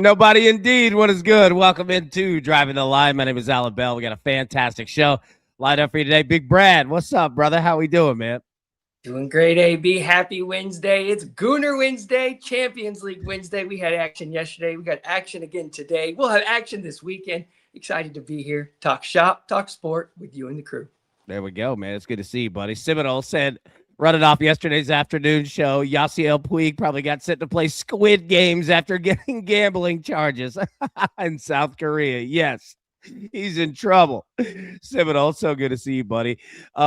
Nobody indeed. What is good? Welcome into Driving the Line. My name is Alan Bell. We got a fantastic show lined up for you today. Big Brad, what's up, brother? How we doing, man? Doing great, AB. Happy Wednesday. It's Gooner Wednesday, Champions League Wednesday. We had action yesterday. We got action again today. We'll have action this weekend. Excited to be here. Talk shop, talk sport with you and the crew. There we go, man. It's good to see you, buddy. Seminole said, running off yesterday's afternoon show, Yasiel Puig probably got sent to play Squid Games after getting gambling charges in South Korea. Yes, he's in trouble. Seminole, so good to see you, buddy.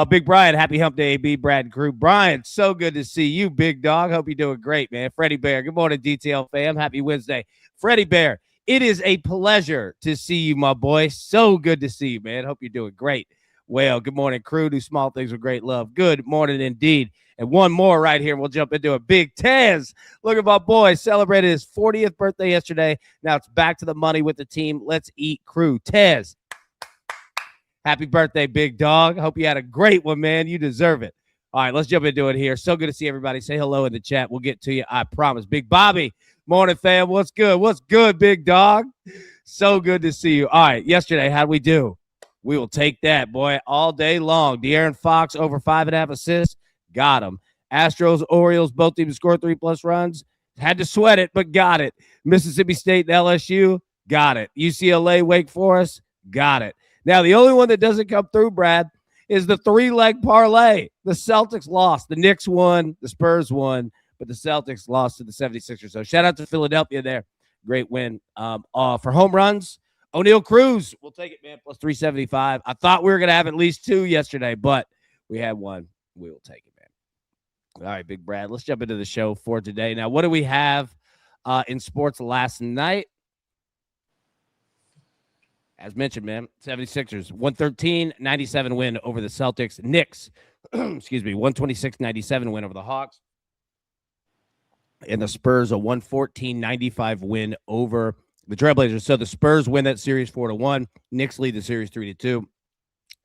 Big Brian, happy hump day, AB, Brad, and crew. Brian, so good to see you, big dog. Hope you're doing great, man. Freddie Bear, good morning, DTL fam. Happy Wednesday. Freddie Bear, it is a pleasure to see you, my boy. So good to see you, man. Hope you're doing great. Well, good morning, crew. Do small things with great love. Good morning indeed. And one more right here, and we'll jump into it. Big Tez, look at my boy, celebrated his 40th birthday yesterday. Now it's back to the money with the team. Let's eat, crew. Tez, happy birthday, big dog. Hope you had a great one, man. You deserve it. All right, let's jump into it here. So good to see everybody. Say hello in the chat. We'll get to you, I promise. Big Bobby, morning, fam. What's good? What's good, big dog? So good to see you. All right, yesterday, how'd we do? We will take that, boy, all day long. De'Aaron Fox over 5.5 assists. Got him. Astros, Orioles, both teams scored 3+ runs. Had to sweat it, but got it. Mississippi State and LSU, got it. UCLA, Wake Forest, got it. Now, the only one that doesn't come through, Brad, is the 3-leg parlay. The Celtics lost. The Knicks won. The Spurs won. But the Celtics lost to the 76ers. So shout out to Philadelphia there. Great win. For home runs, O'Neal Cruz, we'll take it, man, plus 375. I thought we were going to have at least 2 yesterday, but we had 1. We will take it, man. All right, Big Brad, let's jump into the show for today. Now, what do we have in sports last night? As mentioned, man, 76ers, 113-97 win over the Celtics. Knicks, 126-97 win over the Hawks. And the Spurs, a 114-95 win over the Trailblazers. So the Spurs win that series 4-1. Knicks lead the series 3-2.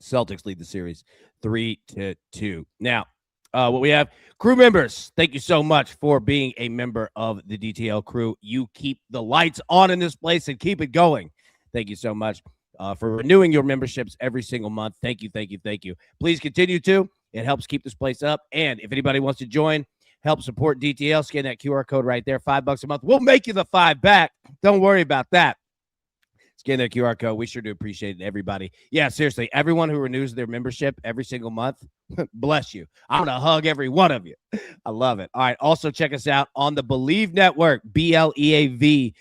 Celtics lead the series 3-2. Now, what we have, crew members, thank you so much for being a member of the DTL crew. You keep the lights on in this place and keep it going. Thank you so much for renewing your memberships every single month. Thank you, thank you, thank you. Please continue to. It helps keep this place up. And if anybody wants to join, help support DTL, scan that QR code right there, $5 a month. We'll make you the 5 back. Don't worry about that. Scan that QR code. We sure do appreciate it, everybody. Yeah, seriously, everyone who renews their membership every single month, bless you. I'm going to hug every one of you. I love it. All right, also check us out on the Believe Network, BLEAV.com.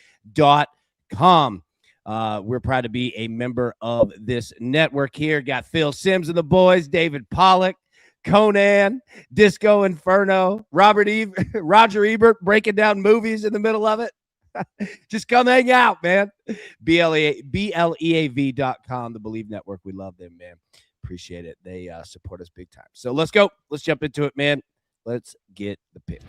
We're proud to be a member of this network here. Got Phil Sims and the boys, David Pollock, Conan, Disco Inferno, Roger Ebert breaking down movies in the middle of it. Just come hang out, man. BLEAV.com, the Believe Network. We love them, man. Appreciate it. They support us big time. So let's go. Let's jump into it, man. Let's get the pick.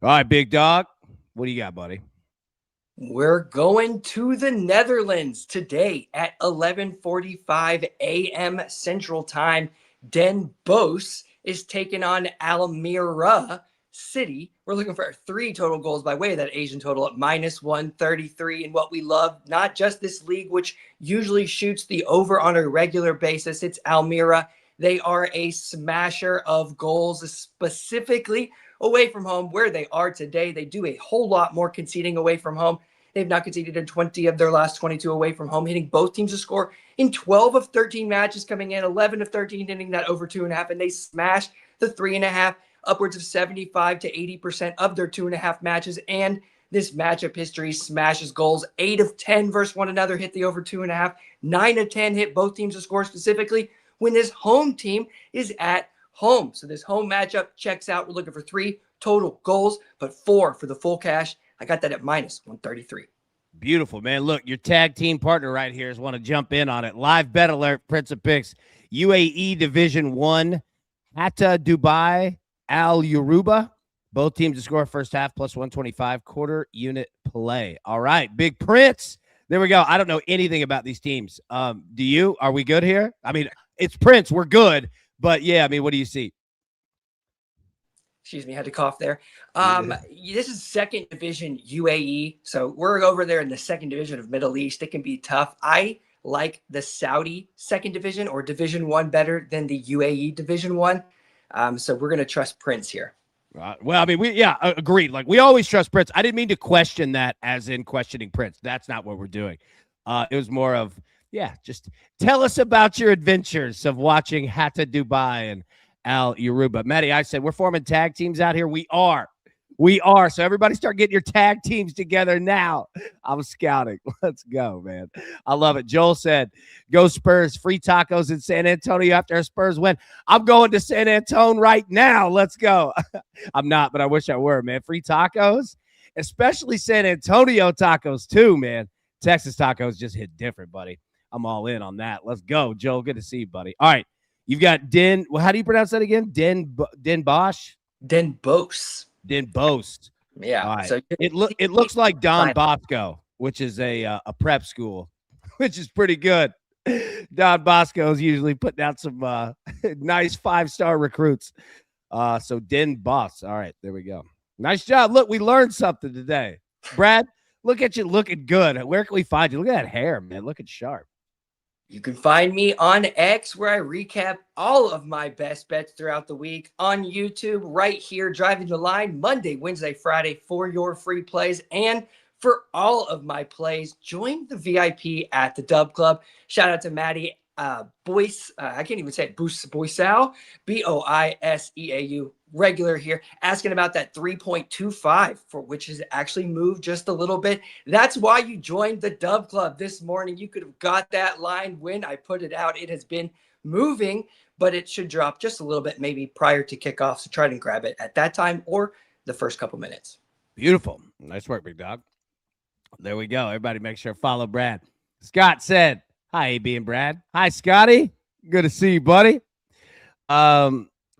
All right, big dog. What do you got, buddy? We're going to the Netherlands today at 11:45 a.m. Central Time. Den Bosch is taking on Almere City. We're looking for 3 total goals by way of that Asian total at -133. And what we love, not just this league, which usually shoots the over on a regular basis, it's Almere. They are a smasher of goals, specifically away from home, where they are today. They do a whole lot more conceding away from home. They've not conceded in 20 of their last 22 away from home, hitting both teams to score in 12 of 13 matches coming in, 11 of 13 hitting that over 2.5, and they smashed the 3.5, upwards of 75 to 80% of their 2.5 matches. And this matchup history smashes goals. 8 of 10 versus one another hit the over 2.5. 9 of 10 hit both teams to score, specifically when this home team is at home. So this home matchup checks out. We're looking for 3 total goals, but 4 for the full cash. I got that at -133. Beautiful, man. Look, your tag team partner right here is want to jump in on it. Live bet alert, Prince of Picks, UAE Division 1, Hatta Dubai, Al Yoruba. Both teams to score first half +125 quarter unit play. All right, Big Prince. There we go. I don't know anything about these teams. Do you? Are we good here? I mean, it's Prince. We're good. But, yeah, I mean, what do you see? Excuse me, had to cough there. This is second division UAE. So we're over there in the second division of Middle East. It can be tough. I like the Saudi second division or Division 1 better than the UAE Division 1. So we're going to trust Prince here. Well, I mean, agreed. Like, we always trust Prince. I didn't mean to question that as in questioning Prince. That's not what we're doing. It was more of, just tell us about your adventures of watching Hatta Dubai and Al Yoruba. Maddie, I said, we're forming tag teams out here. We are. So everybody start getting your tag teams together now. I'm scouting. Let's go, man. I love it. Joel said, go Spurs, free tacos in San Antonio after a Spurs win. I'm going to San Antonio right now. Let's go. I'm not, but I wish I were, man. Free tacos, especially San Antonio tacos too, man. Texas tacos just hit different, buddy. I'm all in on that. Let's go, Joel. Good to see you, buddy. All right. You've got Den. Well, how do you pronounce that again? Den Bosch? Den Bose. Den Bost. Yeah. Right. So it looks like Don Bosco, which is a prep school, which is pretty good. Don Bosco is usually putting out some nice 5-star recruits. So Den Boss. All right, there we go. Nice job. Look, we learned something today. Brad, look at you looking good. Where can we find you? Look at that hair, man. Looking sharp. You can find me on X, where I recap all of my best bets throughout the week. On YouTube, right here, Driving the Line, Monday, Wednesday, Friday, for your free plays. And for all of my plays, join the VIP at the Dub Club. Shout out to Maddie Boyce. I can't even say it. Boyseau, Boiseau, regular here, asking about that 3.25, for which has actually moved just a little bit. That's why you joined the Dub Club this morning. You could have got that line when I put it out. It has been moving, but it should drop just a little bit, maybe prior to kickoff. So try to grab it at that time or the first couple minutes. Beautiful. Nice work, big dog. There we go. Everybody make sure to follow Brad. Scott said, hi, AB and Brad. Hi, Scotty. Good to see you, buddy.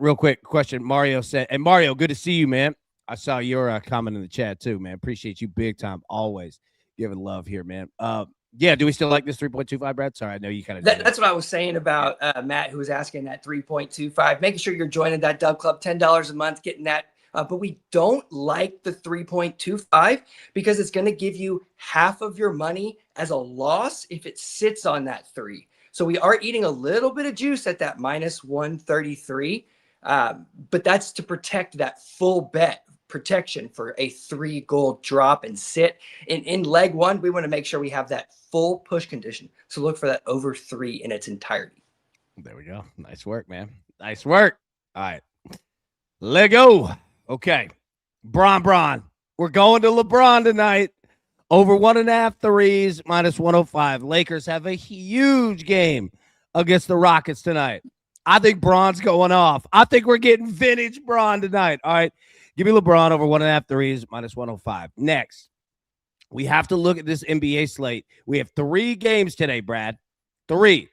Real quick question. Mario said, and Mario, good to see you, man. I saw your comment in the chat too, man. Appreciate you big time. Always giving love here, man. Do we still like this 3.25, Brad? Sorry, I know you kind of That's what I was saying about Matt, who was asking that 3.25. Making sure you're joining that Dub Club, $10 a month, getting that. But we don't like the 3.25 because it's going to give you half of your money as a loss if it sits on that 3. So we are eating a little bit of juice at that minus 133. But that's to protect that full bet protection for a 3-goal drop and sit. In leg 1, we want to make sure we have that full push condition. So look for that over 3 in its entirety. There we go. Nice work, man. Nice work. All right. Let go. Okay. Bron. We're going to LeBron tonight. Over 1.5 threes, minus 105. Lakers have a huge game against the Rockets tonight. I think Bron's going off. I think we're getting vintage Bron tonight. All right. Give me LeBron over 1.5 threes, minus 105. Next, we have to look at this NBA slate. We have 3 games today, Brad. 3.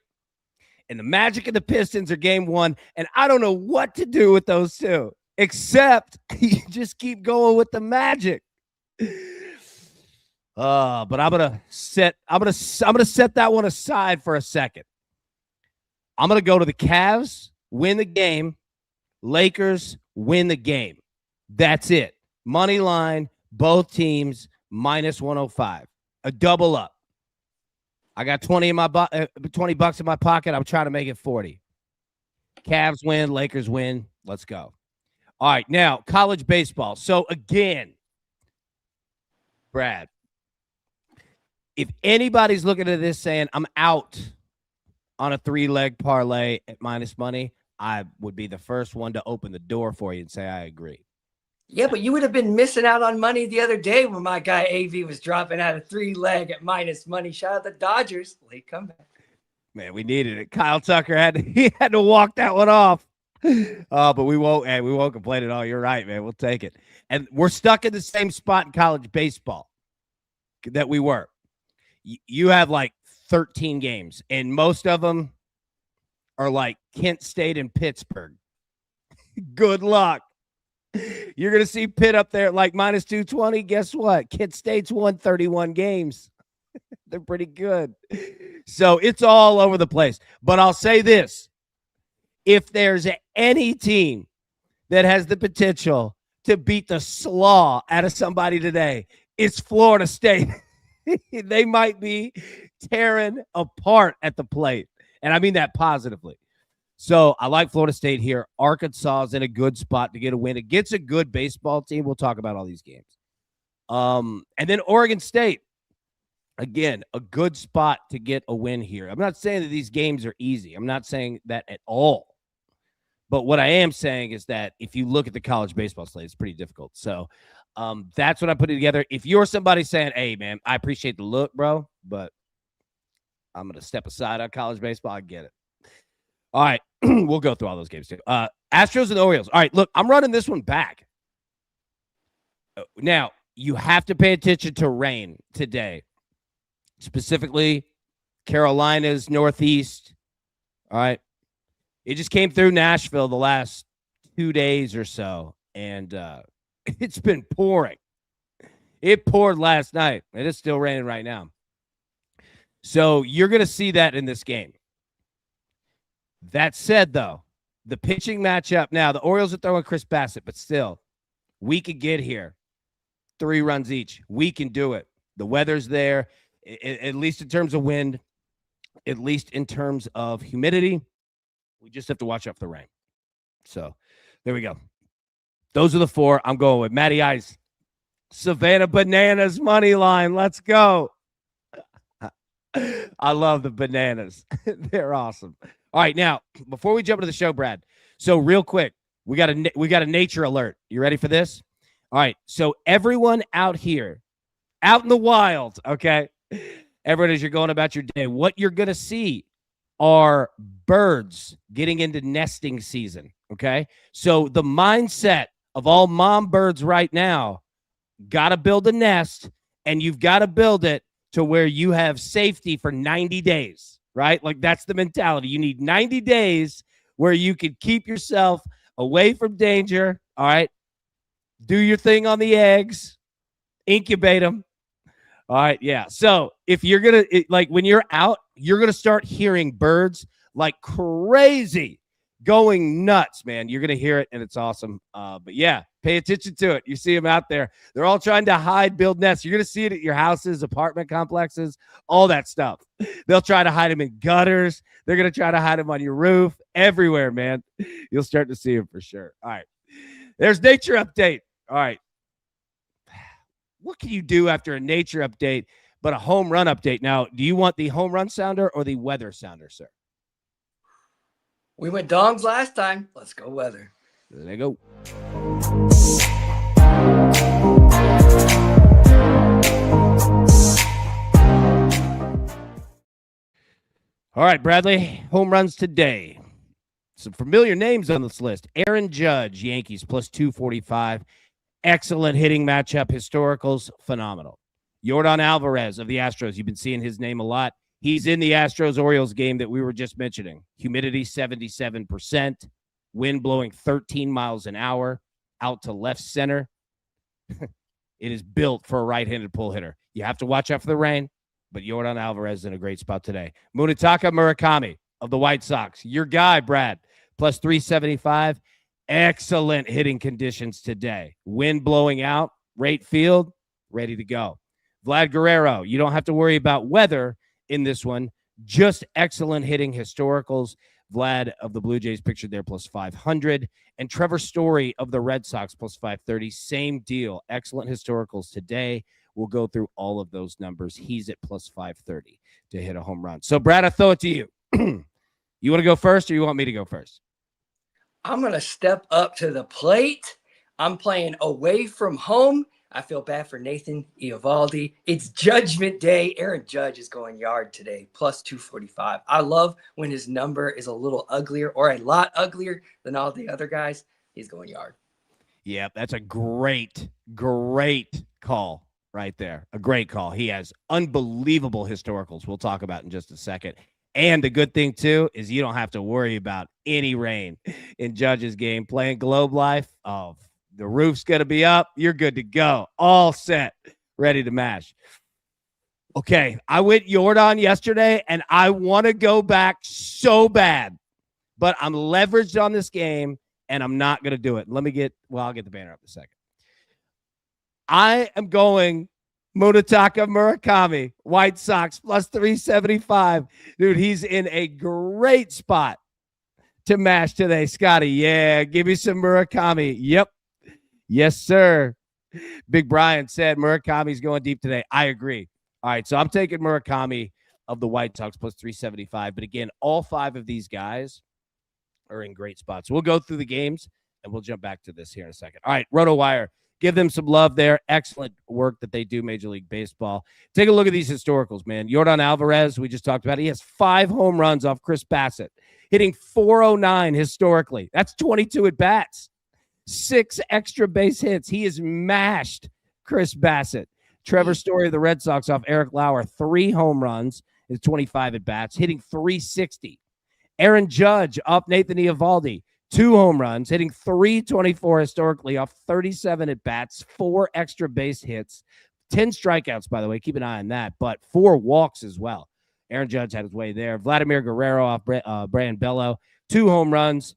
And the Magic and the Pistons are game 1. And I don't know what to do with those 2, except you just keep going with the Magic. But I'm gonna set that one aside for a second. I'm going to go to the Cavs, win the game. Lakers, win the game. That's it. Money line, both teams, minus 105. A double up. I got 20 bucks in my pocket. I'm trying to make it 40. Cavs win, Lakers win. Let's go. All right, now, college baseball. So, again, Brad, if anybody's looking at this saying, I'm out on a 3-leg parlay at minus money, I would be the first one to open the door for you and say I agree. Yeah, but you would have been missing out on money the other day when my guy AV was dropping out a 3-leg at minus money. Shout out the Dodgers. Late comeback. Man, we needed it. Kyle Tucker had to walk that one off. But we won't complain at all. You're right, man. We'll take it. And we're stuck in the same spot in college baseball that we were. You have like 13 games, and most of them are like Kent State and Pittsburgh. Good luck. You're going to see Pitt up there at like minus 220. Guess what? Kent State's won 31 games. They're pretty good. So it's all over the place. But I'll say this. If there's any team that has the potential to beat the slaw out of somebody today, it's Florida State. They might be tearing apart at the plate. And I mean that positively. So I like Florida State here. Arkansas is in a good spot to get a win against a good baseball team. We'll talk about all these games. And then Oregon State. Again, a good spot to get a win here. I'm not saying that these games are easy. I'm not saying that at all. But what I am saying is that if you look at the college baseball slate, it's pretty difficult. So that's what I put together. If you're somebody saying, hey, man, I appreciate the look, bro, but I'm going to step aside on college baseball, I get it. All right, we'll go through all those games too. Astros and Orioles. All right, look, I'm running this one back. Now, you have to pay attention to rain today, specifically Carolinas, Northeast. All right. It just came through Nashville the last 2 days or so, and it's been pouring. It poured last night, and it's still raining right now. So you're going to see that in this game. That said, though, the pitching matchup now, the Orioles are throwing Chris Bassett, but still, we could get here. 3 runs each. We can do it. The weather's there, at least in terms of wind, at least in terms of humidity. We just have to watch out for the rain. So there we go. Those are the 4. I'm going with Matty Ice. Savannah Bananas money line. Let's go. I love the bananas. They're awesome. All right, now, before we jump into the show, Brad, so real quick, we got a nature alert. You ready for this? All right, so everyone out here, out in the wild, okay? Everyone, as you're going about your day, what you're going to see are birds getting into nesting season, okay? So the mindset of all mom birds right now, got to build a nest, and you've got to build it to where you have safety for 90 days, right? Like that's the mentality. You need 90 days where you can keep yourself away from danger, all right? Do your thing on the eggs, incubate them. All right, yeah. So if you're going to, like when you're out, you're going to start hearing birds like crazy going nuts, man. You're going to hear it, and it's awesome. But yeah, pay attention to it. You see them out there. They're all trying to hide, build nests. You're going to see it at your houses, apartment complexes, all that stuff. They'll try to hide them in gutters. They're going to try to hide them on your roof, everywhere, man. You'll start to see them for sure. All right. There's nature update. All right. What can you do after a nature update but a home run update? Now, do you want the home run sounder or the weather sounder, sir? We went dongs last time. Let's go weather. There you go. All right, Bradley, home runs today. Some familiar names on this list. Aaron Judge, Yankees, plus 245. Excellent hitting matchup. Historicals, phenomenal. Yordan Alvarez of the Astros. You've been seeing his name a lot. He's in the Astros-Orioles game that we were just mentioning. Humidity, 77%. Wind blowing 13 miles an hour out to left center. It is built for a right-handed pull hitter. You have to watch out for the rain, but Yordan Alvarez is in a great spot today. Munetaka Murakami of the White Sox. Your guy, Brad, plus 375. Excellent hitting conditions today. Wind blowing out, right field, ready to go. Vlad Guerrero, you don't have to worry about weather in this one. Just excellent hitting historicals. Vlad of the Blue Jays pictured there plus 500. And Trevor Story of the Red Sox plus 530. Same deal. Excellent historicals today. We'll go through all of those numbers. He's at plus 530 to hit a home run. So, Brad, I throw it to you. You want to go first or you want me to go first? I'm going to step up to the plate. I'm playing away from home. I feel bad for Nathan Eovaldi. It's Judgment Day. Aaron Judge is going yard today, plus 245. I love when his number is a little uglier or a lot uglier than all the other guys. He's going yard. Yeah, that's a great call right there. A great call. He has unbelievable historicals we'll talk about in just a second. And the good thing, too, is you don't have to worry about any rain in Judge's game. Playing Globe Life, oh, the roof's going to be up. You're good to go. All set. Ready to mash. Okay, I went Yordan yesterday, and I want to go back so bad. But I'm leveraged on this game, and I'm not going to do it. I'll get the banner up in a second. I am going Munetaka Murakami, White Sox, plus 375. Dude, he's in a great spot to mash today, Scotty. Yeah, give me some Murakami. Yep. Yes, sir. Big Brian said Murakami's going deep today. I agree. All right, so I'm taking Murakami of the White Sox plus 375. But again, all 5 of these guys are in great spots. We'll go through the games, and we'll jump back to this here in a second. All right, RotoWire. Give them some love there. Excellent work that they do, Major League Baseball. Take a look at these historicals, man. Yordan Alvarez, we just talked about. He has 5 home runs off Chris Bassett, hitting .409 historically. That's 22 at bats. 6 extra base hits. He has mashed Chris Bassett. Trevor Story of the Red Sox off Eric Lauer, 3 home runs, is 25 at bats, hitting .360. Aaron Judge off Nathan Eovaldi, 2 home runs, hitting .324 historically off 37 at bats, 4 extra base hits, 10 strikeouts, by the way. Keep an eye on that, but 4 walks as well. Aaron Judge had his way there. Vladimir Guerrero off Brian Bello, 2 home runs.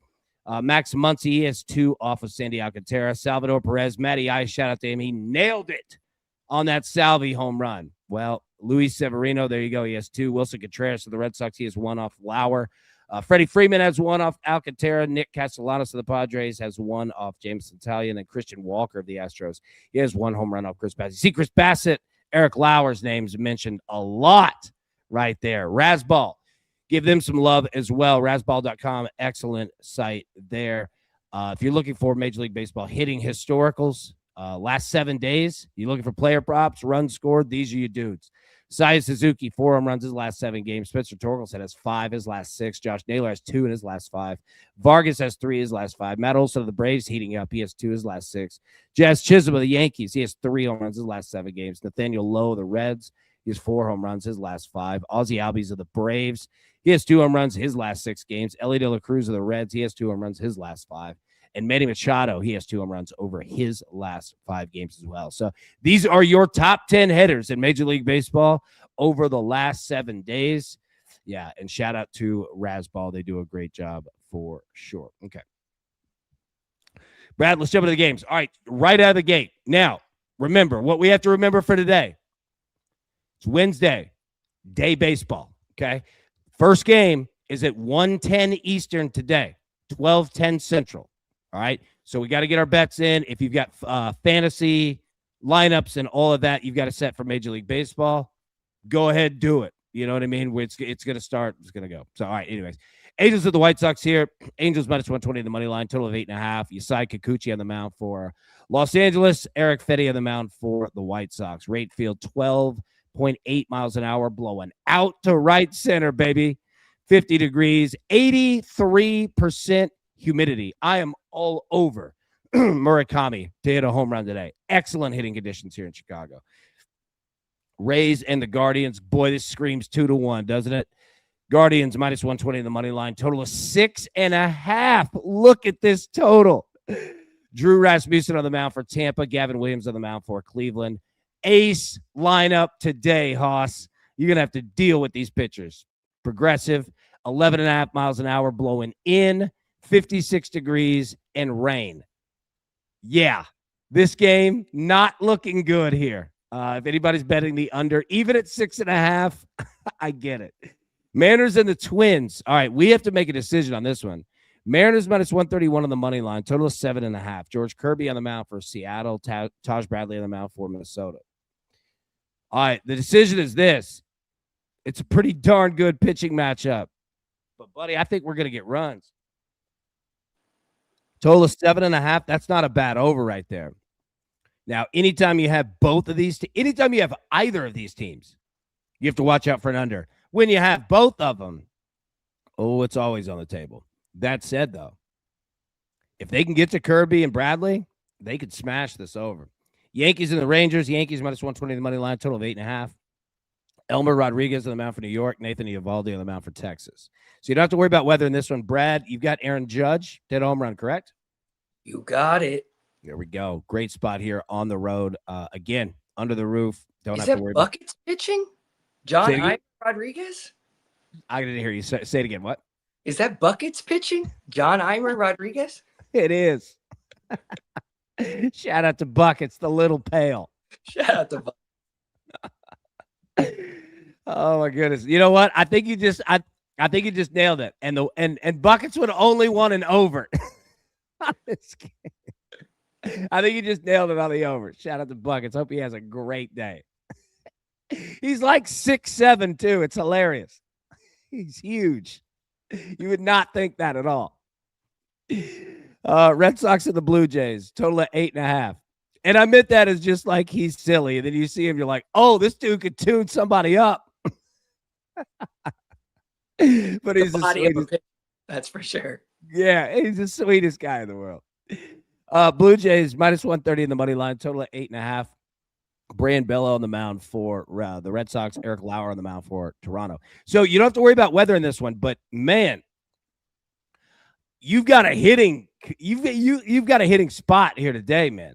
Max Muncy, he has 2 off of Sandy Alcantara. Salvador Perez, Matty Ice, shout out to him. He nailed it on that Salvi home run. Well, Luis Severino, there you go. He has 2. Wilson Contreras of the Red Sox, he has 1 off Lauer. Freddie Freeman has 1 off Alcantara. Nick Castellanos of the Padres has 1 off Jameson Talia. And then Christian Walker of the Astros, he has 1 home run off Chris Bassett. See, Chris Bassett, Eric Lauer's names mentioned a lot right there. Razzball, give them some love as well. Razzball.com, excellent site there. If you're looking for Major League Baseball hitting historicals, last 7 days, you're looking for player props, runs scored, these are your dudes. Seiya Suzuki, 4 home runs his last 7 games. Spencer Torkelson has 5 his last 6. Josh Naylor has 2 in his last 5. Vargas has 3 his last 5. Matt Olson of the Braves heating up. He has 2 his last 6. Jazz Chisholm of the Yankees, he has 3 home runs his last 7 games. Nathaniel Lowe of the Reds, he has 4 home runs his last 5. Ozzie Albies of the Braves, he has 2 home runs his last 6 games. Ellie De La Cruz of the Reds, he has 2 home runs his last 5. And Manny Machado, he has 2 home runs over his last 5 games as well. So these are your top 10 hitters in Major League Baseball over the last 7 days. Yeah, and shout out to Razzball. They do a great job for sure. Okay. Brad, let's jump into the games. All right, right out of the gate. Now, remember, what we have to remember for today, it's Wednesday, day baseball, okay? First game is at 1:10 Eastern today, 12:10 Central. All right, so we got to get our bets in. If you've got fantasy lineups and all of that, you've got to set for Major League Baseball. Go ahead, do it. You know what I mean? It's going to start. It's going to go. So, all right, anyways. Angels of the White Sox here. Angels minus 120 in the money line, total of 8.5. Yasai Kikuchi on the mound for Los Angeles. Eric Fetty on the mound for the White Sox. Rate field 12.8 miles an hour, blowing out to right center, baby. 50 degrees, 83% humidity. I am all over Murakami to hit a home run today. Excellent hitting conditions here in Chicago. Rays and the Guardians. Boy, this screams 2-1, doesn't it? Guardians minus 120 in the money line. Total of 6.5. Look at this total. Drew Rasmussen on the mound for Tampa. Gavin Williams on the mound for Cleveland. Ace lineup today, Hoss. You're going to have to deal with these pitchers. Progressive, 11.5 miles an hour, blowing in, 56 degrees, and rain. Yeah, this game not looking good here. If anybody's betting the under, even at 6.5, I get it. Mariners and the Twins. All right, we have to make a decision on this one. Mariners minus 131 on the money line, total of 7.5. George Kirby on the mound for Seattle. Taj Bradley on the mound for Minnesota. All right, the decision is this. It's a pretty darn good pitching matchup. But, buddy, I think we're going to get runs. Total of 7.5. That's not a bad over right there. Now, anytime you have both of these, anytime you have either of these teams, you have to watch out for an under. When you have both of them, oh, it's always on the table. That said, though, if they can get to Kirby and Bradley, they could smash this over. Yankees and the Rangers. Yankees minus 120 in the money line, total of 8.5. Elmer Rodriguez on the mound for New York. Nathan Eovaldi on the mound for Texas. So you don't have to worry about weather in this one. Brad, you've got Aaron Judge, dead home run, correct? You got it. There we go. Great spot here on the road. Again, under the roof. Don't Is have to worry that Buckets pitching? John Imer Rodriguez? I didn't hear you say it again. What? Is that Buckets pitching? John Imer Rodriguez? It is. Shout out to Buckets, the little pail. Shout out to Oh my goodness. You know what? I think you just nailed it. And Buckets would only want an over. I think you just nailed it on the over. Shout out to Buckets. Hope he has a great day. He's like 6'7" too. It's hilarious. He's huge. You would not think that at all. Red Sox and the Blue Jays, total of 8.5. And I meant that as just like he's silly. And then you see him, you're like, oh, this dude could tune somebody up. But he's the sweetest. That's for sure. Yeah, he's the sweetest guy in the world. Blue Jays minus 130 in the money line, total of 8.5. Brian Bello on the mound for the Red Sox. Eric Lauer on the mound for Toronto. So you don't have to worry about weather in this one, but man, you've got a hitting spot here today, man.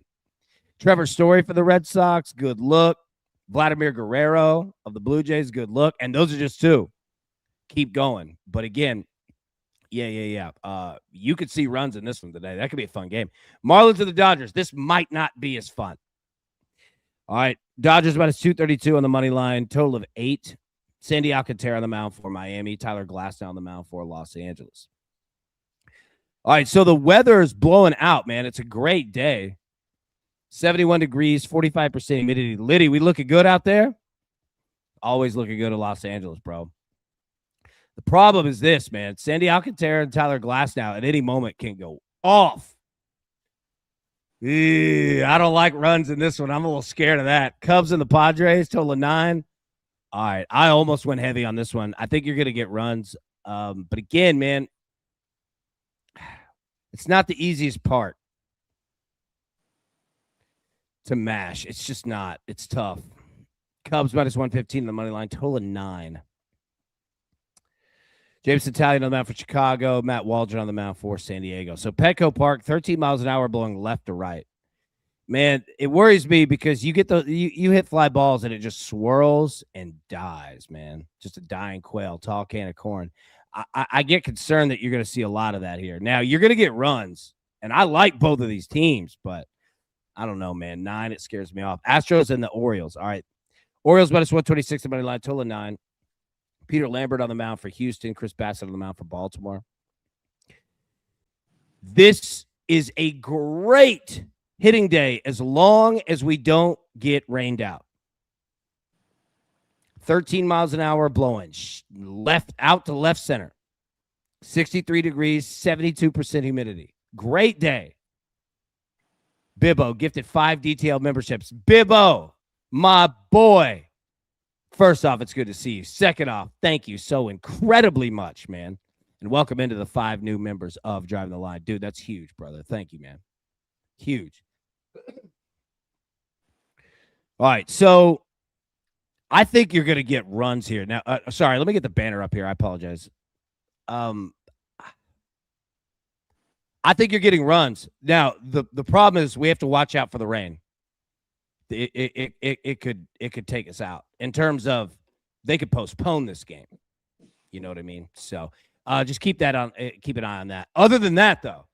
Trevor Story for the Red Sox, good look. Vladimir Guerrero of the Blue Jays, good look. And those are just two. Keep going. But again, yeah. You could see runs in this one today. That could be a fun game. Marlins to the Dodgers. This might not be as fun. All right. Dodgers minus 232 on the money line. Total of 8. Sandy Alcantara on the mound for Miami. Tyler Glasnow on the mound for Los Angeles. All right. So the weather is blowing out, man. It's a great day. 71 degrees, 45% humidity. Liddy, we looking good out there? Always looking good in Los Angeles, bro. The problem is this, man. Sandy Alcantara and Tyler Glasnow at any moment can go off. I don't like runs in this one. I'm a little scared of that. Cubs and the Padres, total of 9. All right. I almost went heavy on this one. I think you're going to get runs. But again, man, it's not the easiest part to mash. It's just not. It's tough. Cubs minus 115 on the money line, total of 9. James Italian on the mound for Chicago. Matt Waldron on the mound for San Diego. So Petco Park, 13 miles an hour blowing left to right. Man, it worries me because you get you hit fly balls and it just swirls and dies, man. Just a dying quail, tall can of corn. I get concerned that you're going to see a lot of that here. Now, you're going to get runs, and I like both of these teams, but I don't know, man. 9, it scares me off. Astros and the Orioles. All right. Orioles minus 126 on the money line, total of 9. Peter Lambert on the mound for Houston. Chris Bassett on the mound for Baltimore. This is a great hitting day as long as we don't get rained out. 13 miles an hour blowing left out to left center. 63 degrees, 72% humidity. Great day. Bibbo gifted 5 detailed memberships. Bibbo, my boy. First off, it's good to see you. Second off, thank you so incredibly much, man. And welcome into the 5 new members of Driving the Line. Dude, that's huge, brother. Thank you, man. Huge. All right, so I think you're going to get runs here. Now, sorry, let me get the banner up here. I apologize. I think you're getting runs. Now, the problem is we have to watch out for the rain. It could take us out in terms of they could postpone this game. You know what I mean? So just keep an eye on that. Other than that, though,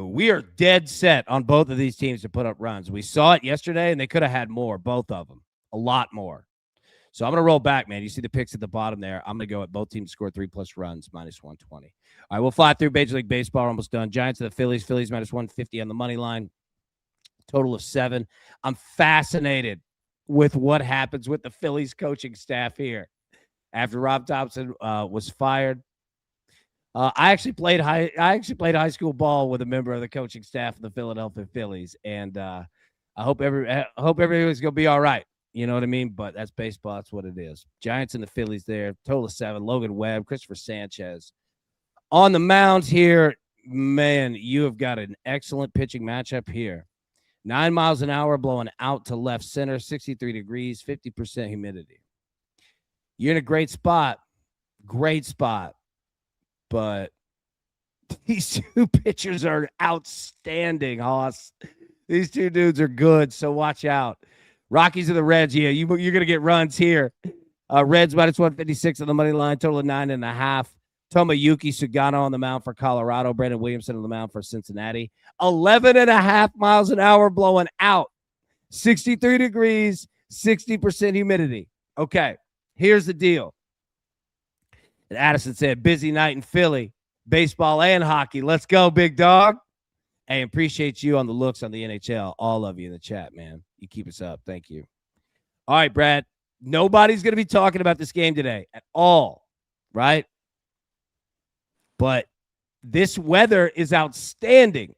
we are dead set on both of these teams to put up runs. We saw it yesterday, and they could have had more, both of them, a lot more. So I'm going to roll back, man. You see the picks at the bottom there. I'm going to go at both teams to score 3+ runs, minus 120. All right, we'll fly through Major League Baseball. We're almost done. Giants to the Phillies. Phillies minus 150 on the money line. Total of 7. I'm fascinated with what happens with the Phillies coaching staff here after Rob Thompson was fired. I actually played high school ball with a member of the coaching staff of the Philadelphia Phillies, and I hope everybody's gonna be all right. You know what I mean? But that's baseball. That's what it is. Giants and the Phillies there. Total of 7. Logan Webb, Christopher Sanchez on the mound here. Man, you have got an excellent pitching matchup here. 9 miles an hour blowing out to left center, 63 degrees, 50% humidity. You're in a great spot. Great spot. But these 2 pitchers are outstanding, Hoss. These 2 dudes are good, so watch out. Rockies and the Reds, yeah, you're going to get runs here. Reds minus 156 on the money line, total of 9.5. Tomoyuki Sugano on the mound for Colorado. Brandon Williamson on the mound for Cincinnati. 11.5 miles an hour blowing out. 63 degrees, 60% humidity. Okay, here's the deal. And Addison said, busy night in Philly, baseball and hockey. Let's go, big dog. Hey, appreciate you on the looks on the NHL. All of you in the chat, man. You keep us up. Thank you. All right, Brad. Nobody's going to be talking about this game today at all, right? But this weather is outstanding.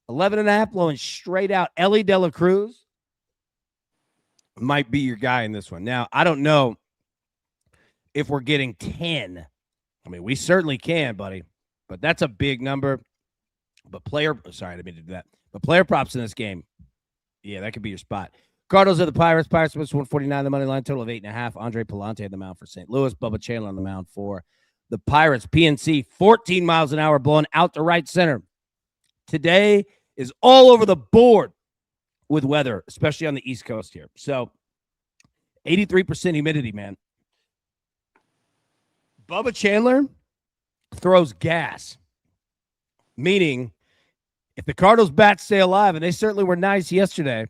11.5 blowing straight out. Ellie De La Cruz might be your guy in this one. Now, I don't know if we're getting 10. I mean, we certainly can, buddy. But that's a big number. But player props in this game, yeah, that could be your spot. Cardinals are the Pirates. Pirates plus 149, the money line, total of 8.5. Andre Palante on the mound for St. Louis. Bubba Chandler on the mound for the Pirates. PNC, 14 miles an hour blowing out to right center. Today is all over the board with weather, especially on the East Coast here. So 83% humidity, man. Bubba Chandler throws gas, meaning if the Cardinals bats stay alive, and they certainly were nice yesterday,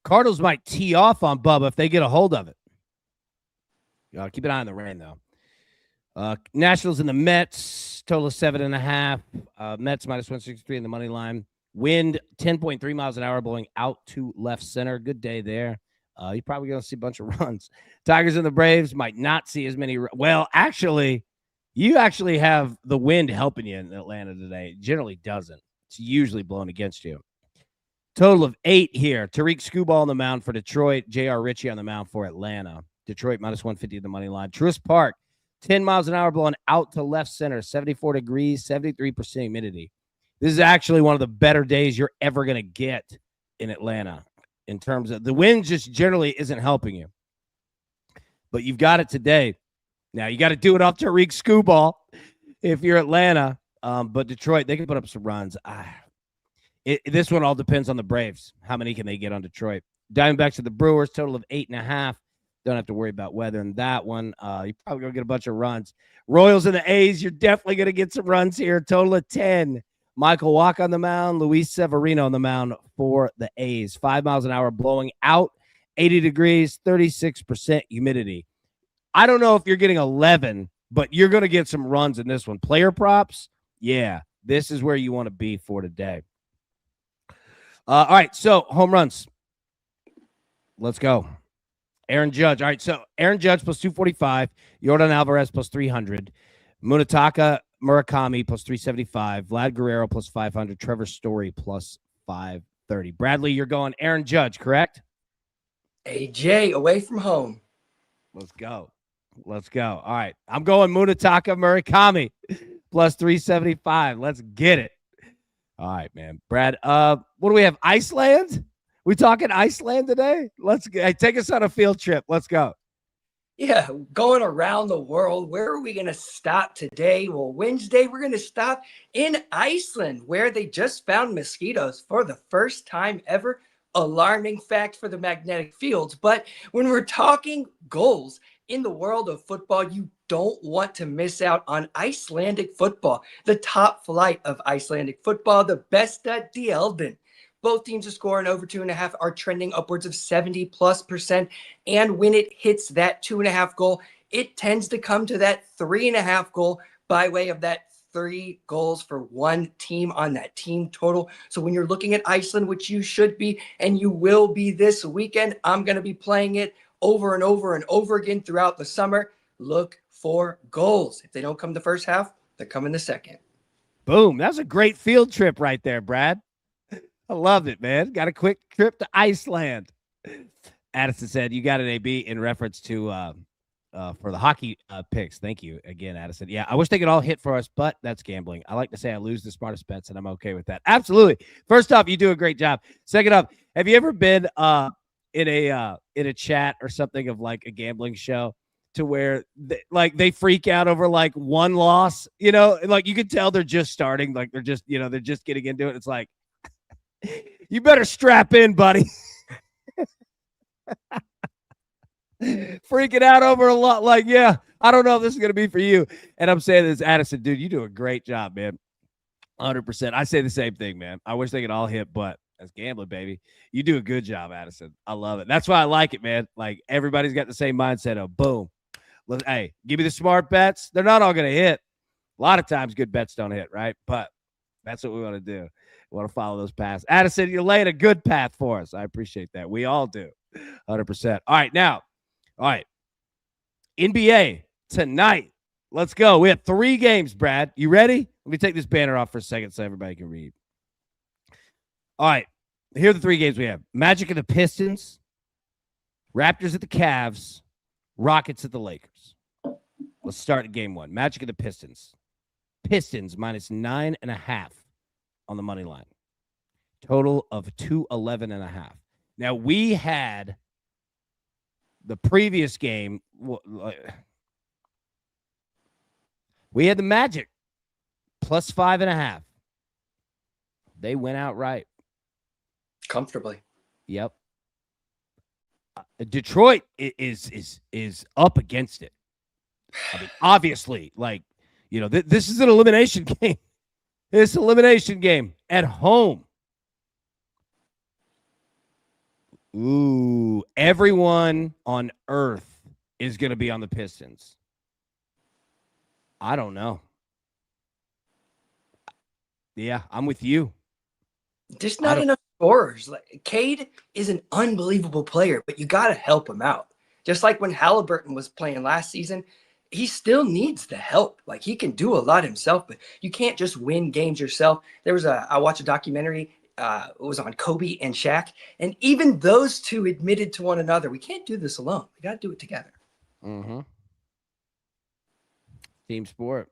Cardinals might tee off on Bubba if they get a hold of it. Keep an eye on the rain, though. Nationals and the Mets, total of 7.5. Mets minus 163 in the money line. Wind 10.3 miles an hour blowing out to left center. Good day there. You're probably going to see a bunch of runs. Tigers and the Braves might not see as many. Well, actually, you actually have the wind helping you in Atlanta today. It generally doesn't. It's usually blowing against you. Total of 8 here. Tariq Skubal on the mound for Detroit. J.R. Ritchie on the mound for Atlanta. Detroit minus 150 in the money line. Truist Park, 10 miles an hour blowing out to left center. 74 degrees, 73% humidity. This is actually one of the better days you're ever going to get in Atlanta in terms of the wind just generally isn't helping you. But you've got it today. Now, you got to do it off Tariq Skubal if you're Atlanta. But Detroit, they can put up some runs. This one all depends on the Braves. How many can they get on Detroit? Diamondbacks to the Brewers, total of 8.5. Don't have to worry about weather in that one. You're probably going to get a bunch of runs. Royals and the A's, you're definitely going to get some runs here. Total of 10. Michael Wacha on the mound. Luis Severino on the mound for the A's. 5 miles an hour blowing out. 80 degrees, 36% humidity. I don't know if you're getting 11, but you're going to get some runs in this one. Player props, yeah, this is where you want to be for today. All right, so home runs. Let's go. Aaron Judge. All right, so Aaron Judge plus 245. Yordan Alvarez plus 300. Munetaka Murakami plus 375. Vlad Guerrero plus 500. Trevor Story plus 530. Bradley, you're going Aaron Judge, correct? AJ, away from home. Let's go. Let's go. All right, I'm going Munetaka Murakami plus 375. Let's get it. All right, man. Brad, what do we have? Iceland? We talking Iceland today? Let's go. Hey, take us on a field trip. Let's go. Yeah, going around the world. Where are we going to stop today? Well, Wednesday, we're going to stop in Iceland, where they just found mosquitoes for the first time ever. Alarming fact for the magnetic fields. But when we're talking goals in the world of football, you don't want to miss out on Icelandic football, the top flight of Icelandic football, the Besta Dieldin. Both teams are scoring over 2.5 are trending upwards of 70+%. And when it hits that 2.5 goal, it tends to come to that 3.5 goal by way of that 3 goals for one team on that team total. So when you're looking at Iceland, which you should be, and you will be this weekend, I'm going to be playing it over and over and over again throughout the summer. Look for goals. If they don't come the first half, they're coming the second. Boom. That's a great field trip right there, Brad. I love it, man. Got a quick trip to Iceland. Addison said, you got an AB in reference to for the hockey picks. Thank you again, Addison. Yeah, I wish they could all hit for us, but that's gambling. I like to say I lose the smartest bets, and I'm okay with that. Absolutely. First off, you do a great job. Second off, have you ever been in a chat or something of like a gambling show to where they freak out over like one loss? You know, like you can tell they're just starting, like they're just getting into it. It's like, you better strap in, buddy. Freaking out over a lot. Like, yeah, I don't know if this is going to be for you. And I'm saying this, Addison, dude, you do a great job, man. 100%. I say the same thing, man. I wish they could all hit, but that's gambling, baby. You do a good job, Addison. I love it. That's why I like it, man. Like, everybody's got the same mindset of boom. Hey, give me the smart bets. They're not all going to hit. A lot of times good bets don't hit, right? But that's what we want to do. We want to follow those paths. Addison, you're laying a good path for us. I appreciate that. We all do. 100%. All right, now. All right. NBA tonight. Let's go. We have 3 games, Brad. You ready? Let me take this banner off for a second so everybody can read. All right. Here are the 3 games we have. Magic at the Pistons, Raptors at the Cavs, Rockets at the Lakers. Let's start at game 1. Magic at the Pistons. Pistons minus 9.5 on the money line. Total of 211.5. Now, we had the previous game. We had the Magic plus 5.5. They went out right. Comfortably. Yep. Detroit is up against it. I mean, obviously, like, you know, this is an elimination game. It's an elimination game at home. Ooh, everyone on earth is going to be on the Pistons. I don't know. Yeah, I'm with you. There's not enough scorers. Like, Cade is an unbelievable player, but you got to help him out. Just like when Halliburton was playing last season, he still needs the help. Like, he can do a lot himself, but you can't just win games yourself. I watched a documentary. It was on Kobe and Shaq, and even those two admitted to one another, we can't do this alone. We got to do it together. Mm-hmm. Team sport.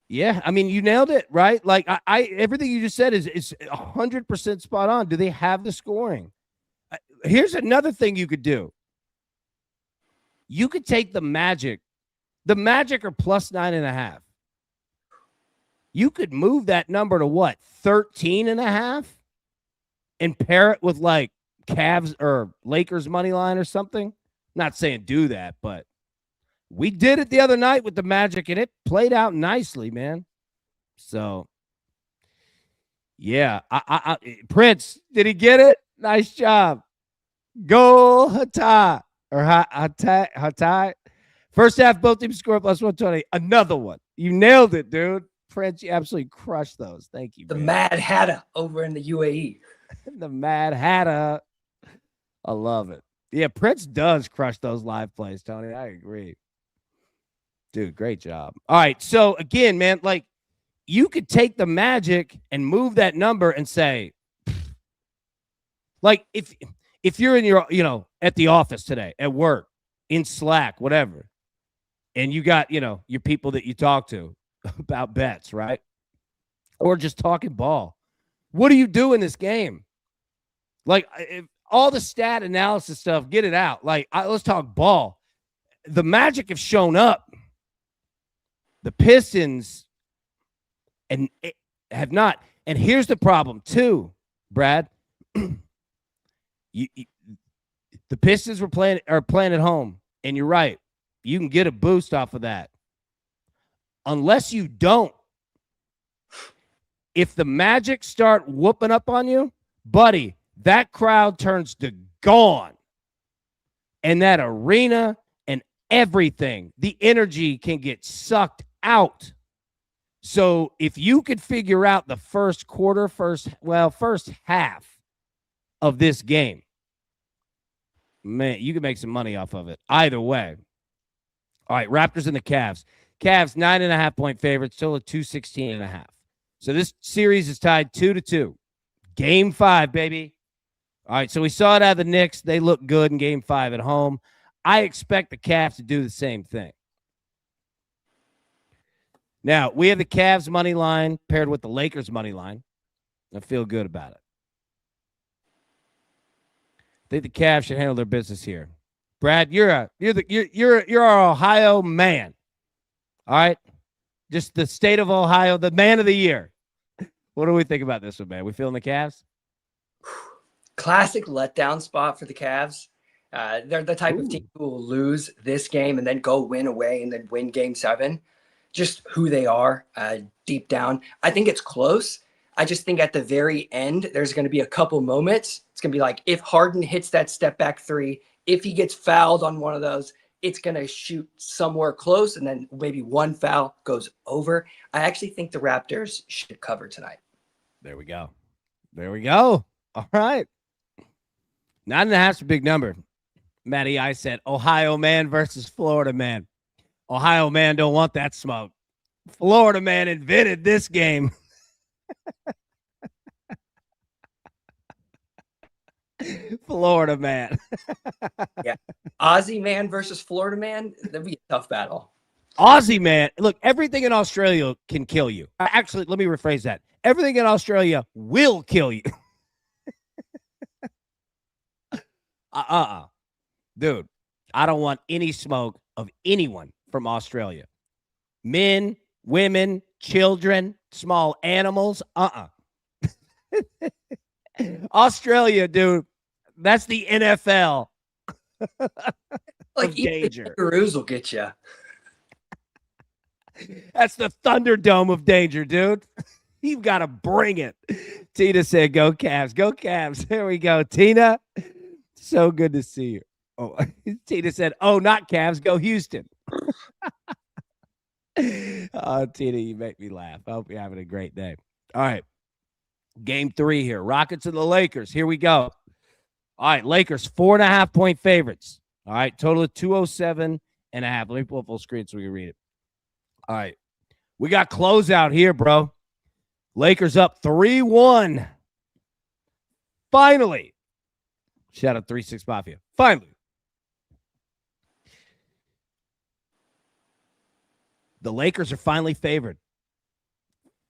Yeah, I mean, you nailed it, right? Like, I everything you just said is 100% spot on. Do they have the scoring? Here's another thing you could do. You could take the Magic. The Magic are plus 9.5. You could move that number to what? 13.5 and pair it with like Cavs or Lakers money line or something. Not saying do that, but we did it the other night with the Magic and it played out nicely, man. So, yeah, Prince, did he get it? Nice job. Go Hatai or Hatai. First half, both teams score plus 120. Another one. You nailed it, dude. Prince, you absolutely crushed those. Thank you. The Mad Hatter over in the UAE. The Mad Hatter. I love it. Yeah, Prince does crush those live plays, Tony. I agree. Dude, great job. All right. So, again, man, like, you could take the Magic and move that number and say, like, if you're in your, you know, at the office today, at work, in Slack, whatever, and you got, you know, your people that you talk to about bets, right? Or just talking ball. What do you do in this game? Like, all the stat analysis stuff, get it out. Like, let's talk ball. The Magic have shown up. The Pistons have not. And here's the problem, too, Brad. The Pistons are playing at home, and you're right. You can get a boost off of that. Unless you don't. If the Magic start whooping up on you, buddy, that crowd turns to gone. And that arena and everything, the energy can get sucked out. So if you could figure out the first half of this game, man, you can make some money off of it. Either way. All right, Raptors and the Cavs. Cavs, 9.5-point favorites, still at 216.5. So this series is tied 2-2. Game 5, baby. All right, so we saw it out of the Knicks. They look good in Game 5 at home. I expect the Cavs to do the same thing. Now, we have the Cavs money line paired with the Lakers money line. I feel good about it. I think the Cavs should handle their business here. Brad, you're our Ohio man. All right? Just the state of Ohio, the man of the year. What do we think about this one, man? We feeling the Cavs? Classic letdown spot for the Cavs. They're the type of team who will lose this game and then go win away and then win game 7. Just who they are deep down. I think it's close. I just think at the very end, there's going to be a couple moments. It's going to be like if Harden hits that step back 3, if he gets fouled on one of those, it's going to shoot somewhere close, and then maybe one foul goes over. I actually think the Raptors should cover tonight. There we go. There we go. All right. 9.5 is a big number. Matty I said Ohio man versus Florida man. Ohio man don't want that smoke. Florida man invented this game. Florida man. Yeah. Aussie man versus Florida man. That'd be a tough battle. Aussie man. Look, everything in Australia can kill you. Actually, let me rephrase that. Everything in Australia will kill you. Dude, I don't want any smoke of anyone from Australia. Men, women, children, small animals. Australia, dude, that's the NFL. Like danger. Kangaroos will get you. That's the Thunderdome of danger, dude. You've got to bring it. Tina said, go Cavs. Go Cavs. There we go. Tina, so good to see you. Oh, Tina said, oh, not Cavs. Go Houston. Oh, Tina, you make me laugh. I hope you're having a great day. All right. Game 3 here. Rockets and the Lakers. Here we go. All right. Lakers, 4.5-point favorites. All right. Total of 207.5. Let me pull up full screen so we can read it. All right. We got closeout here, bro. Lakers up 3-1. Finally. Shout out 3-6 Mafia. Finally. The Lakers are finally favored.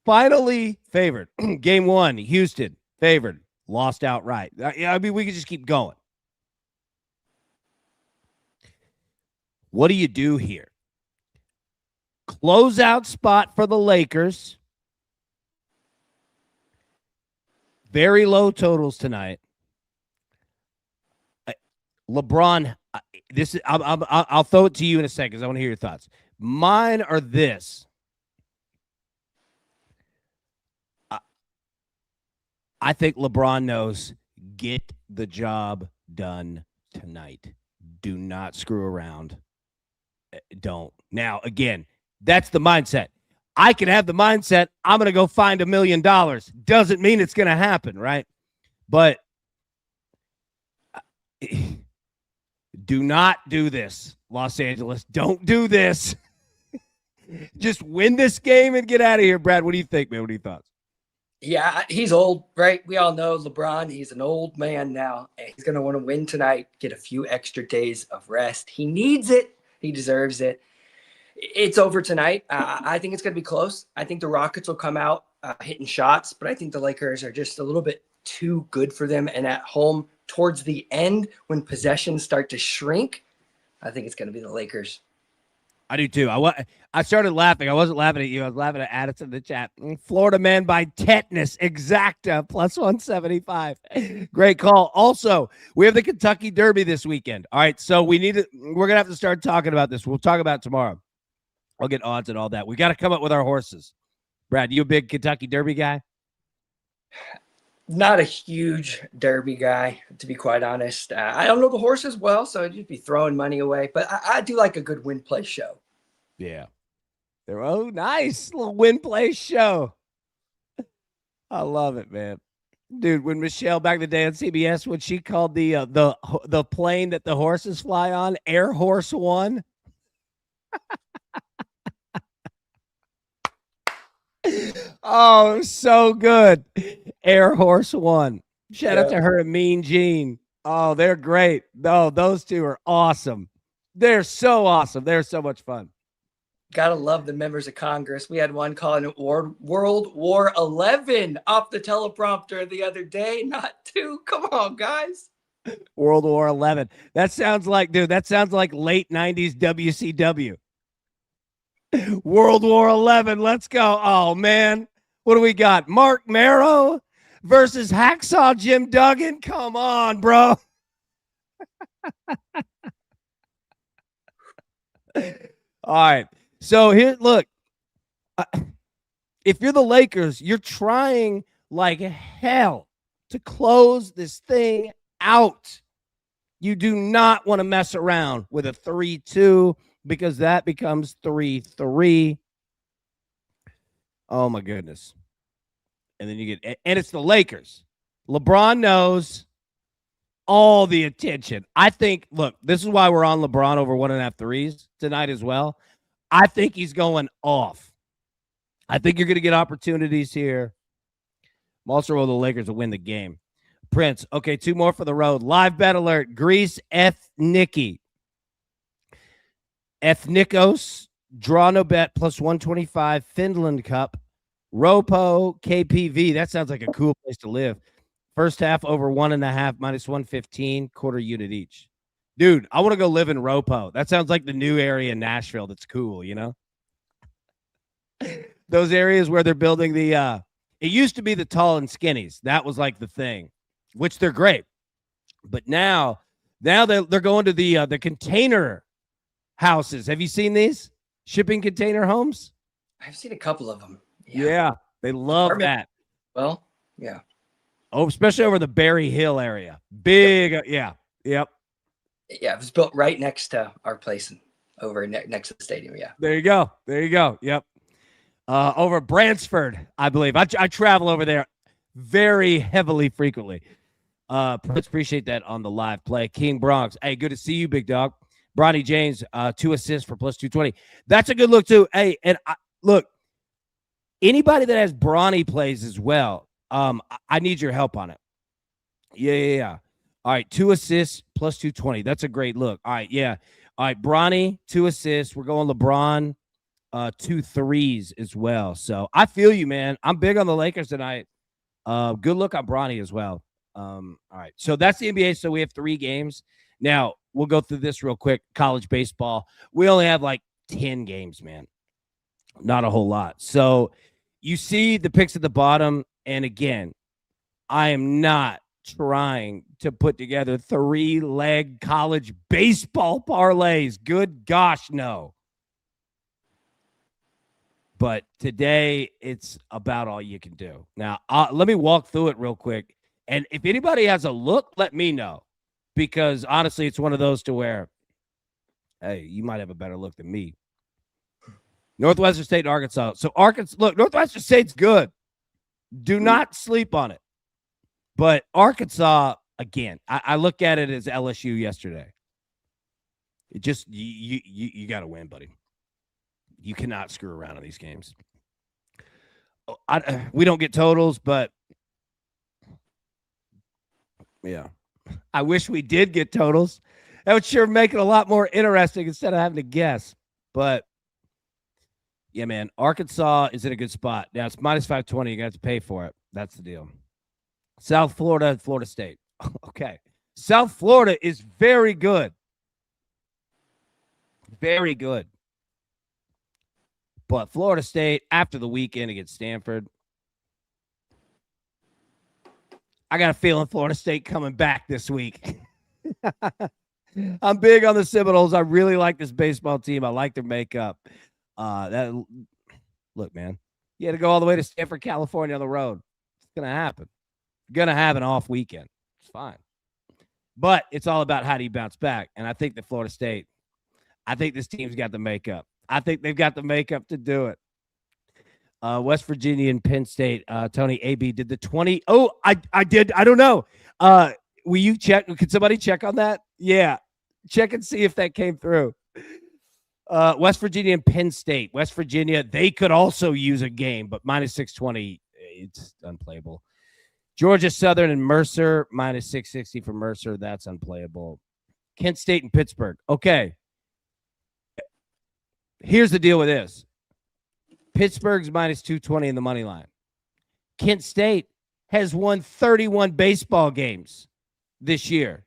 Finally favored. Game 1, Houston, favored. Lost outright. I mean, we could just keep going. What do you do here? Closeout spot for the Lakers. Very low totals tonight. LeBron, I'll throw it to you in a second because I want to hear your thoughts. Mine are this. I think LeBron knows, get the job done tonight. Do not screw around. Don't. Now, again, that's the mindset. I can have the mindset, I'm going to go find $1 million. Doesn't mean it's going to happen, right? But do not do this, Los Angeles. Don't do this. Just win this game and get out of here, Brad. What do you think, man? What are your thoughts? Yeah, he's old, right? We all know LeBron. He's an old man now. And he's going to want to win tonight, get a few extra days of rest. He needs it. He deserves it. It's over tonight. I think it's going to be close. I think the Rockets will come out hitting shots, but I think the Lakers are just a little bit too good for them. And at home, towards the end, when possessions start to shrink, I think it's going to be the Lakers. I do too. I started laughing. I wasn't laughing at you. I was laughing at Addison in the chat. Florida man by tetanus exacta plus 175. Great call. Also, we have the Kentucky Derby this weekend. All right, so we're gonna have to start talking about this. We'll talk about it tomorrow. I'll get odds and all that. We got to come up with our horses. Brad, you a big Kentucky Derby guy? Not a huge Derby guy, to be quite honest. I don't know the horses well, so I'd just be throwing money away. But I do like a good win-play show. Yeah. Oh, nice. Little win-play show. I love it, man. Dude, when Michelle back in the day on CBS, when she called the plane that the horses fly on Air Horse One. Oh, so good. Air Horse One. Shout out to her and Mean Gene. Oh, they're great. No, those two are awesome. They're so awesome. They're so much fun. Gotta love the members of Congress. We had one calling it World War 11 off the teleprompter the other day. Not 2. Come on, guys. World War 11. That sounds like late 90s WCW. World War 11. Let's go. Oh, man. What do we got? Mark Marrow versus Hacksaw Jim Duggan. Come on, bro. All right. So here, look, uh, if you're the Lakers, you're trying like hell to close this thing out. You do not want to mess around with a 3-2 because that becomes 3-3. Oh, my goodness. And then you get, and it's the Lakers. LeBron knows all the attention. I think, look, this is why we're on LeBron over 1.5 threes tonight as well. I think he's going off. I think you're going to get opportunities here. I'm also rolling the Lakers to win the game. Prince, okay, 2 more for the road. Live bet alert. Greece Ethniki. Ethnikos, draw no bet, plus 125. Finland Cup. Ropo, KPV. That sounds like a cool place to live. First half over 1.5, minus 115, quarter unit each. Dude, I want to go live in Ropo. That sounds like the new area in Nashville that's cool, you know? Those areas where they're building the it used to be the tall and skinnies. That was like the thing, which they're great. But now they're going to the container houses. Have you seen these shipping container homes? I've seen a couple of them. Yeah, they love that. Well, yeah. Oh, especially over the Berry Hill area. Big, yep. Yeah, it was built right next to our place over next to the stadium. Yeah. There you go. Yep. Over Bransford, I believe. I travel over there very heavily, frequently. Appreciate that on the live play. King Bronx. Hey, good to see you, big dog. Bronny James, 2 assists for plus 220. That's a good look, too. Hey, and look, anybody that has Bronny plays as well, I need your help on it. Yeah. All right, 2 assists plus 220. That's a great look. All right, yeah. All right, Bronny, 2 assists. We're going LeBron, 2 threes as well. So I feel you, man. I'm big on the Lakers tonight. Good look on Bronny as well. All right, so that's the NBA. So we have 3 games. Now, we'll go through this real quick. College baseball. We only have like 10 games, man. Not a whole lot. So you see the picks at the bottom. And again, I am not trying to put together 3-leg college baseball parlays. Good gosh, no. But today, it's about all you can do. Now, let me walk through it real quick. And if anybody has a look, let me know. Because honestly, it's one of those to where, hey, you might have a better look than me. Northwestern State and Arkansas. So Arkansas, look, Northwestern State's good. Do not sleep on it. But Arkansas, again, I look at it as LSU yesterday. It just, you got to win, buddy. You cannot screw around in these games. We don't get totals, but yeah. I wish we did get totals. That would sure make it a lot more interesting instead of having to guess. But yeah, man, Arkansas is in a good spot. Now it's minus 520. You're going to have to pay for it. That's the deal. South Florida and Florida State. Okay. South Florida is very good. Very good. But Florida State, after the weekend against Stanford, I got a feeling Florida State coming back this week. I'm big on the Seminoles. I really like this baseball team. I like their makeup. Look, man, you had to go all the way to Stanford, California on the road. It's going to happen. You're going to have an off weekend. It's fine. But it's all about how do you bounce back. And I think that Florida State, I think this team's got the makeup. I think they've got the makeup to do it. West Virginia and Penn State. Tony AB did the 20. Oh, I did. I don't know. Will you check? Could somebody check on that? Yeah. Check and see if that came through. West Virginia and Penn State. West Virginia, they could also use a game, but minus 620, it's unplayable. Georgia Southern and Mercer, minus 660 for Mercer. That's unplayable. Kent State and Pittsburgh. Okay. Here's the deal with this. Pittsburgh's minus 220 in the money line. Kent State has won 31 baseball games this year.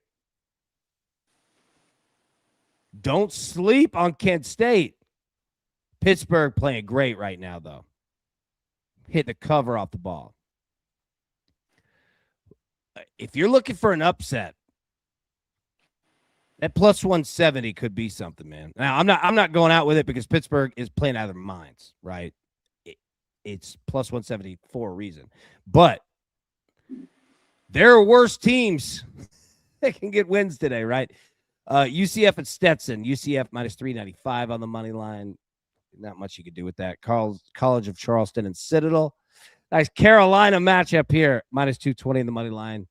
Don't sleep on Kent State. Pittsburgh playing great right now, though. Hit the cover off the ball. If you're looking for an upset, That plus 170 could be something, man. Now, I'm not going out with it because Pittsburgh is playing out of their minds, right? It's plus 170 for a reason. But there are worse teams that can get wins today, right? UCF and Stetson. UCF minus 395 on the money line. Not much you could do with that. College of Charleston and Citadel. Nice Carolina matchup here. Minus 220 in the money line.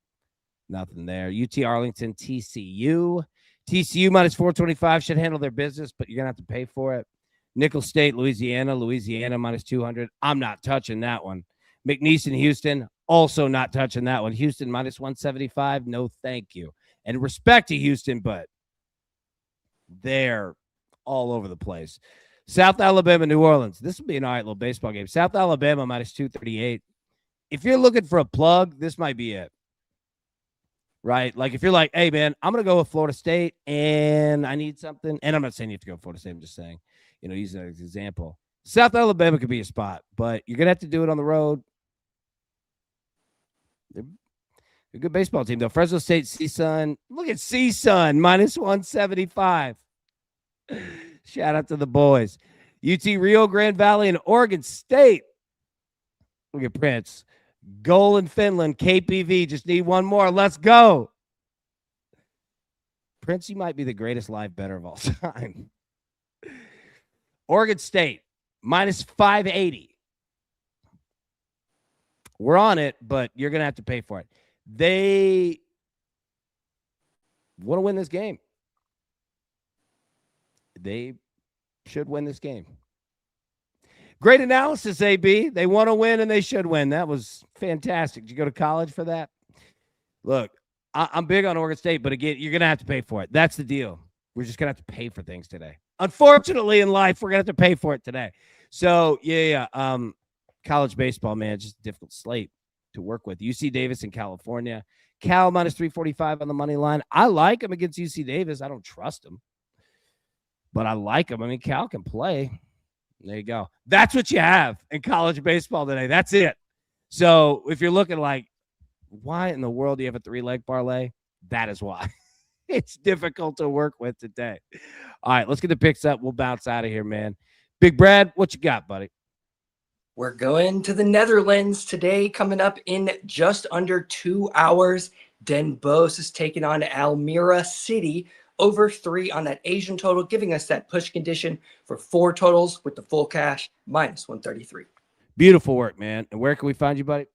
Nothing there. UT Arlington, TCU. TCU minus 425 should handle their business, but you're going to have to pay for it. Nickel State, Louisiana. Louisiana minus 200. I'm not touching that one. McNeese and Houston, also not touching that one. Houston minus 175. No, thank you. And respect to Houston, but they're all over the place. South Alabama, New Orleans. This will be an all right little baseball game. South Alabama minus 238. If you're looking for a plug, this might be it. Right? Like if you're like, hey, man, I'm going to go with Florida State and I need something. And I'm not saying you have to go with Florida State. I'm just saying, using an example. South Alabama could be a spot, but you're going to have to do it on the road. They're a good baseball team, though. Fresno State, CSUN. Look at CSUN, minus 175. Shout out to the boys. UT Rio Grande Valley and Oregon State. Look at Prince. Goal in Finland, KPV. Just need one more. Let's go. Prince, you might be the greatest live bettor of all time. Oregon State, minus 580. We're on it, but you're going to have to pay for it. They want to win this game. They should win this game. Great analysis, AB. They want to win and they should win. That was fantastic. Did you go to college for that? Look, I'm big on Oregon State, but again, you're going to have to pay for it. That's the deal. We're just going to have to pay for things today. Unfortunately, in life, we're going to have to pay for it today. So, yeah. College baseball, man, just a difficult slate to work with. UC Davis in California. Cal minus 345 on the money line. I like him against UC Davis. I don't trust him, but I like him. I mean, Cal can play. There you go. That's what you have in college baseball today. That's it. So if you're looking like, why in the world do you have a 3-leg parlay? That is why. It's difficult to work with today. All right, let's get the picks up. We'll bounce out of here, man. Big Brad, what you got, buddy? We're going to the Netherlands today, coming up in just under 2 hours. Den Bosch is taking on Almere City. Over 3 on that Asian total, giving us that push condition for 4 totals with the full cash, minus 133. Beautiful work, man. And where can we find you, buddy?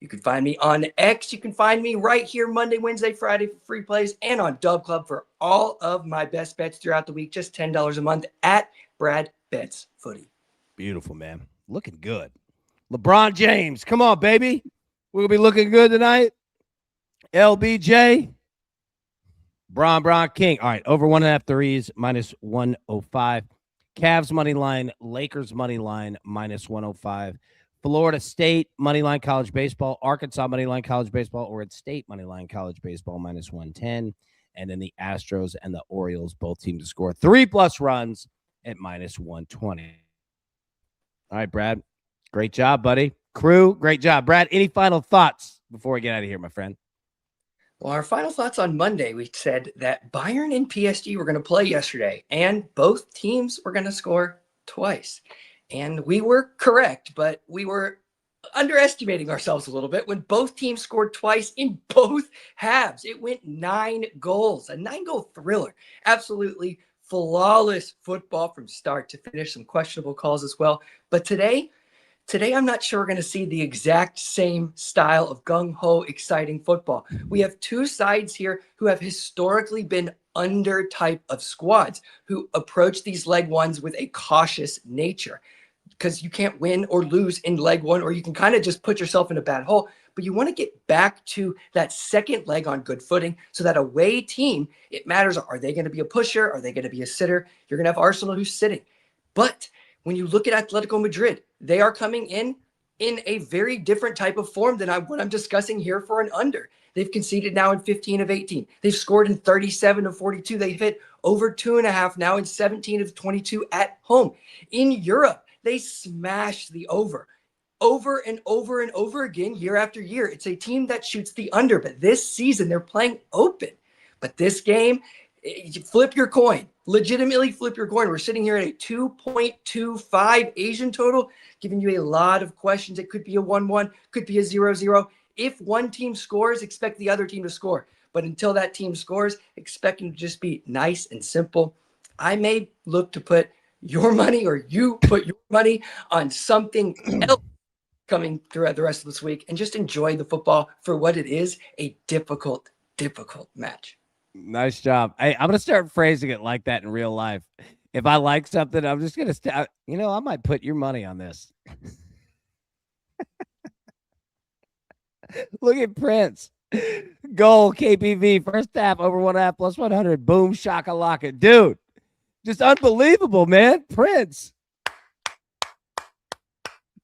You can find me on X. You can find me right here Monday, Wednesday, Friday for free plays, and on Dub Club for all of my best bets throughout the week. Just $10 a month at Brad Bets Footy. Beautiful, man. Looking good. LeBron James, come on, baby. We're going to be looking good tonight. LBJ. Bron King. All right, over 1.5 threes, minus 105. Cavs money line, Lakers money line, minus 105. Florida State money line college baseball, Arkansas money line college baseball, Oregon State money line college baseball, minus 110. And then the Astros and the Orioles, both teams to score 3+ runs at minus 120. All right, Brad. Great job, buddy. Crew, great job. Brad, any final thoughts before we get out of here, my friend? Well, our final thoughts on Monday, we said that Bayern and PSG were going to play yesterday, and both teams were going to score twice. And we were correct, but we were underestimating ourselves a little bit when both teams scored twice in both halves. It went 9 goals, a 9-goal thriller. Absolutely flawless football from start to finish. Some questionable calls as well. But today, I'm not sure we're going to see the exact same style of gung-ho, exciting football. We have 2 sides here who have historically been under type of squads, who approach these leg ones with a cautious nature, because you can't win or lose in leg one, or you can kind of just put yourself in a bad hole. But you want to get back to that second leg on good footing so that away team, it matters. Are they going to be a pusher? Are they going to be a sitter? You're going to have Arsenal who's sitting. But when you look at Atletico Madrid, they are coming in a very different type of form than what I'm discussing here for an under. They've conceded now in 15 of 18. They've scored in 37 of 42. They've hit over 2.5 now in 17 of 22 at home. In Europe, they smash the over and over and over again, year after year. It's a team that shoots the under, but this season they're playing open. But this game, Flip your coin. Legitimately flip your coin. We're sitting here at a 2.25 Asian total, giving you a lot of questions. It could be a 1-1, could be a 0-0. If one team scores, expect the other team to score. But until that team scores, expect them to just be nice and simple. I may look to put your money, or you put your money on something else coming throughout the rest of this week, and just enjoy the football for what it is, a difficult match. Nice job. Hey, I'm going to start phrasing it like that in real life. If I like something, I'm just going to, I might put your money on this. Look at Prince. Goal, KPV, first half, over 1.5, plus 100. Boom, shakalaka. Dude, just unbelievable, man. Prince.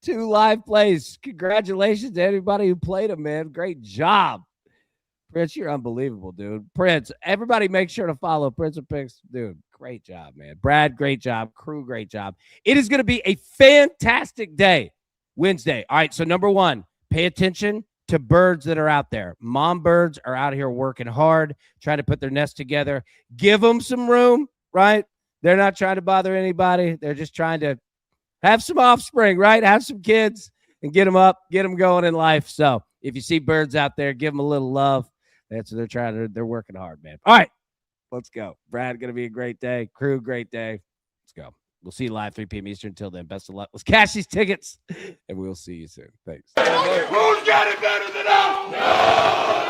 2 live plays. Congratulations to everybody who played him, man. Great job. Prince, you're unbelievable, dude. Prince, everybody make sure to follow Prince of Picks. Dude, great job, man. Brad, great job. Crew, great job. It is going to be a fantastic day, Wednesday. All right, so number 1, pay attention to birds that are out there. Mom birds are out here working hard, trying to put their nest together. Give them some room, right? They're not trying to bother anybody. They're just trying to have some offspring, right? Have some kids and get them up, get them going in life. So if you see birds out there, give them a little love. That's what they're trying to, they're working hard, man. All right, let's go. Brad, going to be a great day. Crew, great day. Let's go. We'll see you live 3 p.m. Eastern. Until then, best of luck. Let's cash these tickets, and we'll see you soon. Thanks. Who's got it better than us? No!